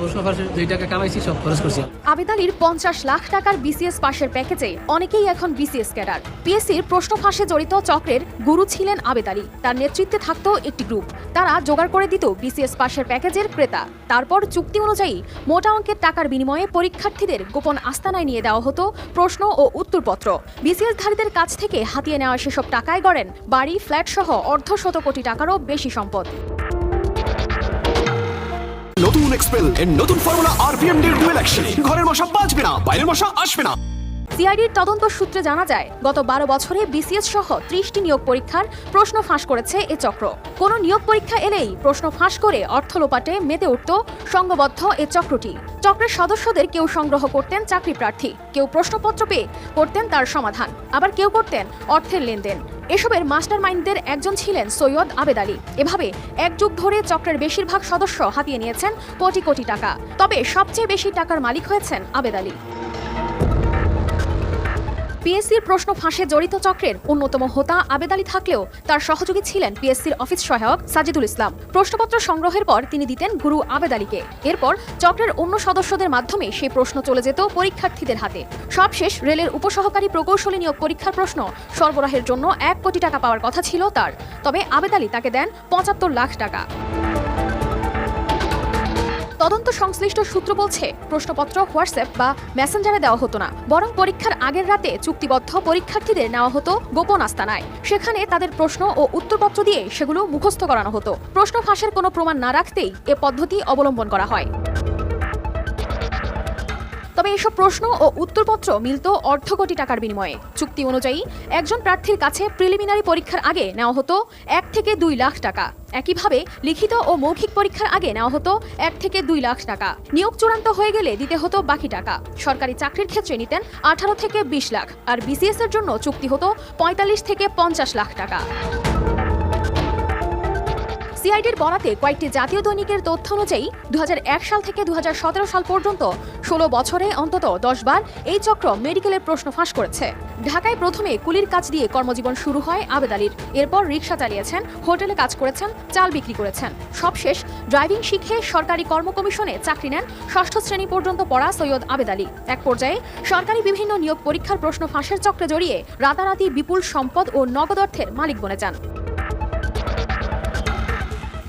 প্রশ্ন ফাঁসে 2 টাকা কামাইছি, সব খরচ করছি। আবেদ আলীর 50 লাখ টাকার বিসিএস পাশের প্যাকেজে অনেকেই এখন বিসিএস ক্যাডার। পিএসসির প্রশ্ন ফাঁসে জড়িত চক্রের গুরু ছিলেন আবেদ আলী। তার নেতৃত্বে থাকতো একটি গ্রুপ, তারা জোগাড় করে দিত বিসিএস পাশের প্যাকেজের ক্রেতা। তারপর চুক্তি অনুযায়ী মোটা অঙ্কের টাকার বিনিময়ে পরীক্ষার্থীদের গোপন আস্তানায় নিয়ে দেওয়া হতো প্রশ্ন ও উত্তরপত্র। বিসিএসধারীদের কাছ থেকে হাতিয়ে নেওয়া সেসব টাকায় গড়েন বাড়ি, ফ্ল্যাট সহ অর্ধশত কোটি টাকারও বেশি সম্পদ। নতুন এক্সপেল এর নতুন ফর্মুলা আরপিএম এর ডুয়েল অ্যাকশন। ঘরের মশা বাঁচবে না, বাইরের মশা আসবে না। সিআইডির তদন্ত সূত্রে জানা যায়, গত 12 বছরে বিসিএস সহ 30টি নিয়োগ পরীক্ষার প্রশ্ন ফাঁস করেছে এ চক্র। কোনো নিয়োগ পরীক্ষা এলেই প্রশ্ন ফাঁস করে অর্থ লোপাটে মেতে উঠত সংঘবদ্ধ এ চক্রটি। চক্রের সদস্যদের কেউ সংগ্রহ করতেন চাকরি প্রার্থী, কেউ প্রশ্নপত্র পেয়ে করতেন তার সমাধান, আবার কেউ করতেন অর্থের লেনদেন। এসবের মাস্টার মাইন্ডদের একজন ছিলেন সৈয়দ আবেদ আলী। এভাবে এক যুগ ধরে চক্রের বেশিরভাগ সদস্য হাতিয়ে নিয়েছেন কোটি কোটি টাকা। তবে সবচেয়ে বেশি টাকার মালিক হয়েছেন আবেদ আলী। পিএসসির প্রশ্ন ফাঁসে জড়িত চক্রের অন্যতম হোতা আবেদ আলী থাকলেও তার সহযোগী ছিলেন পিএসসির অফিস সহায়ক সাজিদুল ইসলাম। প্রশ্নপত্র সংগ্রহের পর তিনি দিতেন গুরু আবেদ আলীকে। এরপর চক্রের অন্য সদস্যদের মাধ্যমে সেই প্রশ্ন চলে যেত পরীক্ষার্থীদের হাতে। সবশেষ রেলের উপসহকারী প্রকৌশলী নিয়োগ পরীক্ষার প্রশ্ন সরবরাহের জন্য 1 কোটি টাকা পাওয়ার কথা ছিল তার। তবে আবেদ আলী তাকে দেন 75 লাখ টাকা। তদন্ত সংশ্লিষ্ট সূত্র বলছে, প্রশ্নপত্র হোয়াটসঅ্যাপ বা মেসেঞ্জারে দেওয়া হতো না, বরং পরীক্ষার আগের রাতে চুক্তিবদ্ধ পরীক্ষার্থীদের নেওয়া হতো গোপন আস্তানায়। সেখানে তাদের প্রশ্ন ও উত্তরপত্র দিয়ে সেগুলো মুখস্থ করানো হতো। প্রশ্ন ফাঁসের কোনো প্রমাণ না রাখতেই এ পদ্ধতি অবলম্বন করা হয়। তবে এসব প্রশ্ন ও উত্তরপত্র মিলত অর্ধ কোটি টাকার বিনিময়ে। চুক্তি অনুযায়ী একজন প্রার্থীর কাছে প্রিলিমিনারি পরীক্ষার আগে নেওয়া হতো 1 থেকে 2 লাখ টাকা। একইভাবে লিখিত ও মৌখিক পরীক্ষার আগে নেওয়া হতো 1 থেকে 2 লাখ টাকা। নিয়োগ চূড়ান্ত হয়ে গেলে দিতে হতো বাকি টাকা। সরকারি চাকরির ক্ষেত্রে নিতেন 18 থেকে 20 লাখ, আর বিসিএস এর জন্য চুক্তি হতো 45 থেকে 50 লাখ টাকা। সিআইডির বরাতে কয়েকটি জাতীয় দৈনিকের তথ্য অনুযায়ী 2001 সাল থেকে 2017 সাল পর্যন্ত 16 বছরে অন্তত 10 বার এই চক্র মেডিকেলের প্রশ্ন ফাঁস করেছে। ঢাকায় প্রথমে কুলির কাজ দিয়ে কর্মজীবন শুরু হয় আবেদ আলীর। এরপর রিকশা চালিয়েছেন, হোটেলে কাজ করেছেন, চাল বিক্রি করেছেন। সবশেষ ড্রাইভিং শিখে সরকারি কর্ম কমিশনে চাকরি নেন ষষ্ঠ শ্রেণী পর্যন্ত পড়া সৈয়দ আবেদ আলী। এক পর্যায়ে সরকারি বিভিন্ন নিয়োগ পরীক্ষার প্রশ্ন ফাঁসের চক্রে জড়িয়ে রাতারাতি বিপুল সম্পদ ও নগদ অর্থের মালিক বনে যান।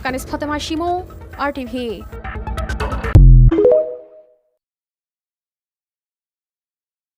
কানিস ফাতেমা শিমু, RTV।